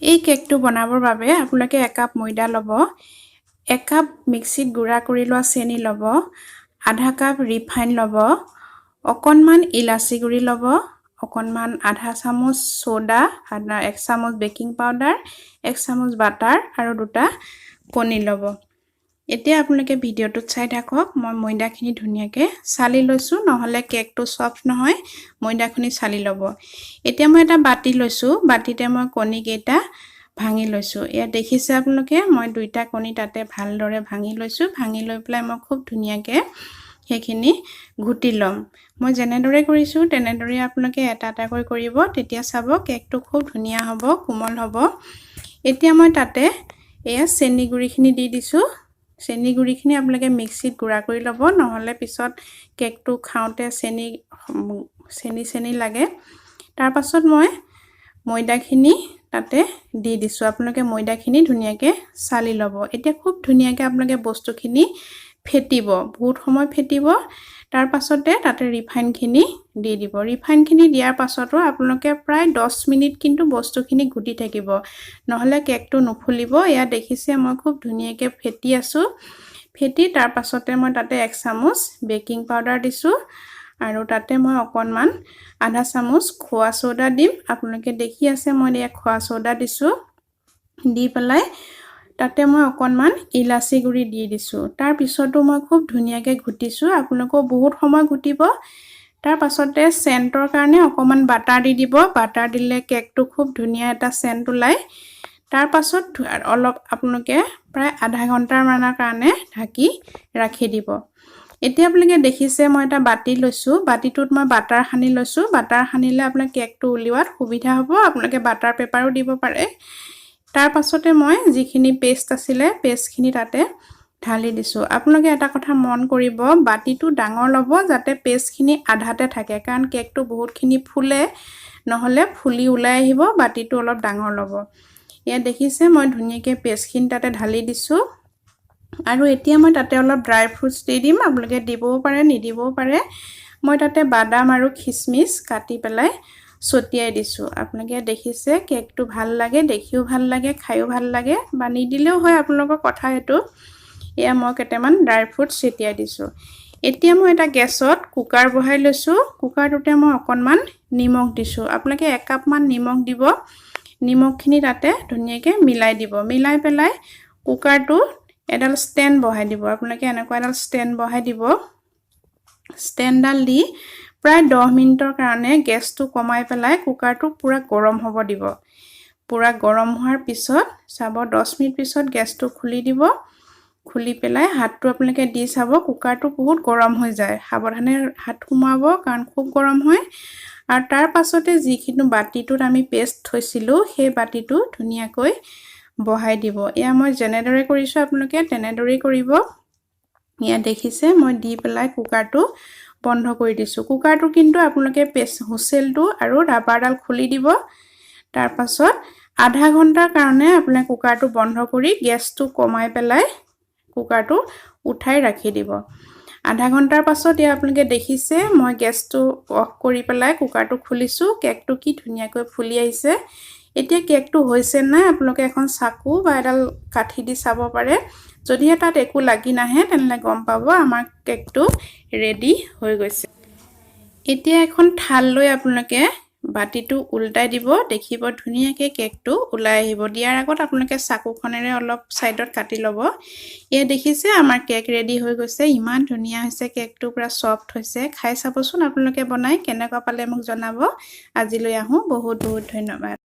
এই কেকটো বনাবৰ বাবে আপোনালোকে 1 কাপ ময়দা ল'ব 1 কাপ মিক্সিত গুড়া কৰি লোৱা চেনি ল'ব আধা কাপ ৰিফাইন ল'ব অকণমান ইলাচি গুড়ি ল'ব অকণমান আধা চামুচ সোডা 1 চামুচ বেকিং পাউডাৰ 1 চামুচ বাটাৰ আৰু দুটা কণী ল'ব এতিয়া আপোনালোকে ভিডিঅ'টোত চাই থাকক মই ময়দাখিনি ধুনীয়াকৈ চালি লৈছো নহলে কেকটো সফট নহয় ময়দাখিনি চালি ল'ব এতিয়া মই এটা বাটি লৈছো বাটিতে মই কণী কেইটা ভাঙি লৈছো এয়া দেখিছে আপোনালোকে মই দুইটা কণী তাতে ভালদৰে ভাঙি লৈছো ভাঙি লৈ পেলাই মই খুব ধুনীয়াকৈ হেখিনি ঘুটি লম মই জেনেদৰে কৰিছো তেনেদৰে আপোনালোকে এটা এটাকৈ কৰিব তেতিয়া চাব কেকটো খুব ধুনীয়া হ'ব কোমল হ'ব এতিয়া মই তাতে এয়া চেনি গুড়িখিনি দি দিছো চেনি গুড়িখিনি আপোনালোকে মিক্সিত গুড়া কৰি ল'ব নহলে পিছত কেকটো খাওঁতে চেনি লাগে তাৰ পাছত মই ময়দাখিনি তাতে দি দিছো আপোনালোকে ময়দাখিনি ধুনীয়াকৈ চালি ল'ব এতিয়া খুব ধুনীয়াকৈ আপোনালোকে বস্তুখিনি ফেটিব বহুত সময় ফেটিব তাৰ পাছতে তাতে ৰিফাইনখিনি দি দিব ৰিফাইনখিনি দিয়াৰ পাছতো আপোনালোকে প্ৰায় 10 মিনিট কিন্তু বস্তুখিনি ঘুটি থাকিব নহলে কেকটো নুফুলিব এয়া দেখিছে মই খুব ধুনীয়াকৈ ফেটি আছো ফেটি তাৰ পাছতে মই তাতে 1 চামুচ বেকিং পাউডাৰ দিছো আৰু তাতে মই অকণমান আধা চামুচ খোৱা সোডা দিম আপোনালোকে দেখি আছে মই এয়া খোৱা সোডা দিছো দি পেলাই তাতে মই অকণমান ইলাচি গুড়ি দি দিছো তাৰ পিছতো মই খুব ধুনীয়াকৈ ঘুটিছো আপোনালোকে বহুত সময় ঘুটিব তাৰ পাছতে সেন্টৰ কাৰণে অকণমান বাটাৰ দি দিব বাটাৰ দিলে কেকটো খুব ধুনীয়া এটা সেন্ট ওলাই তাৰ পাছত অলপ আপোনালোকে প্ৰায় আধা ঘণ্টাৰ মানৰ কাৰণে ঢাকি ৰাখি দিব এতিয়া আপোনালোকে দেখিছে মই এটা বাটি লৈছো বাটিটোত মই বাটাৰ সানি লৈছো বাটাৰ সানিলে আপোনাৰ কেকটো উলিওৱাত সুবিধা হ'ব আপোনালোকে বাটাৰ পেপাৰো দিব পাৰে তাৰ পাছতে মই যিখিনি পেষ্ট আছিল পেষ্টখিনি তাতে ঢালি দিছো আপোনালোকে এটা কথা মন কৰিব বাটিটো ডাঙৰ ল'ব যাতে পেষ্টখিনি আধাতে থাকে কাৰণ কেকটো বহুতখিনি ফুলে নহলে ফুলি ওলাই আহিব বাটিটো অলপ ডাঙৰ ল'ব এয়া দেখিছে মই ধুনীয়াকৈ পেষ্টখিনি তাতে ঢালি দিছো আৰু এতিয়া মই তাতে অলপ ড্ৰাই ফ্ৰুটছ দি দিম আপোনালোকে দিবও পাৰে নিদিবও পাৰে মই তাতে বাদাম আৰু খিচমিচ কাটি পেলাই ছটিয়াই দিছো আপোনালোকে দেখিছে কেকটো ভাল লাগে দেখিও ভাল লাগে খাইও ভাল লাগে বা নিদিলেও হয় আপোনালোকৰ কথা হেতু এয়া মই কেটামান ড্ৰাই ফ্ৰুটছ ছটিয়াই দিছো এতিয়া মই এটা গেছত কুকাৰ বহাই লৈছো কুকাৰটোতে মই অকণমান নিমখ দিছো আপোনালোকে 1 কাপ মান নিমখ দিব নিমখখিনি তাতে ধুনীয়াকৈ মিলাই দিব মিলাই পেলাই কুকাৰটো এডাল ষ্টেণ্ড বহাই দিব আপোনালোকে এনেকুৱা এডাল ষ্টেণ্ড বহাই দিব ষ্টেণ্ডডাল দি প্ৰায় 10 মিনিটৰ কাৰণে গেছটো কমাই পেলাই কুকাৰটো পুৰা গৰম হ'ব দিব পুৰা গৰম হোৱাৰ পিছত চাব 10 মিনিট পিছত গেছটো খুলি দিব খুলি পেলাই হাতটো আপোনালোকে দি চাব কুকাৰটো বহুত গৰম হৈ যায় সাৱধানে হাত ঘুমাব কাৰণ খুব গৰম হয় আৰু তাৰ পাছতে যিখিনি বাটিটোত আমি পেষ্ট থৈছিলো সেই বাটিটো ধুনীয়াকৈ বহাই দিব এয়া মই জেনেদৰে কৰিছো আপোনালোকে তেনেদৰেই কৰিব ইয়া দেখিছে মই দি পেলাই কুকাৰটো বন্ধ কৰি দিছো কুকাৰটো কিন্তু আপোনালোকে হুইসেলটো আৰু ৰাবাৰডাল খুলি দিব তাৰ পাছত আধা ঘণ্টাৰ কাৰণে আপুনি কুকাৰটো বন্ধ কৰি গেছটো কমাই পেলাই কুকাৰটো উঠাই ৰাখি দিব আধা ঘণ্টাৰ পাছত ইয়া আপোনালোকে দেখিছে মই গেছটো অফ কৰি পেলাই কুকাৰটো খুলিছো কেকটো কি ধুনীয়াকৈ ফুলি আহিছে এতিয়া কেকটো হৈছে না আপোনালোকে এখন চাকু বা এডাল কাঠি দি চাব পাৰে যদি তাত একো লাগি নাহে তেনলে গম পাব আমাৰ কেকটো ৰেডি হৈ গৈছে এতিয়া এখন থাল লৈ আপোনালোকে বাটিটো উল্টাই দিব দেখিব ধুনীয়াকৈ কেকটো ওলাই আহিব দিয়াৰ আগত আপোনালোকে চাকুখনেৰে অলপ সাইডত কাটি ল'ব এয়া দেখিছে আমাৰ কেক ৰেডি হৈ গৈছে ইমান ধুনীয়া হৈছে কেকটো পুৰা সফট হৈছে খাই চাবচোন আপোনালোকে বনাই কেনেকুৱা পালে মোক জনাব আজিলৈ আহো বহুত বহুত ধন্যবাদ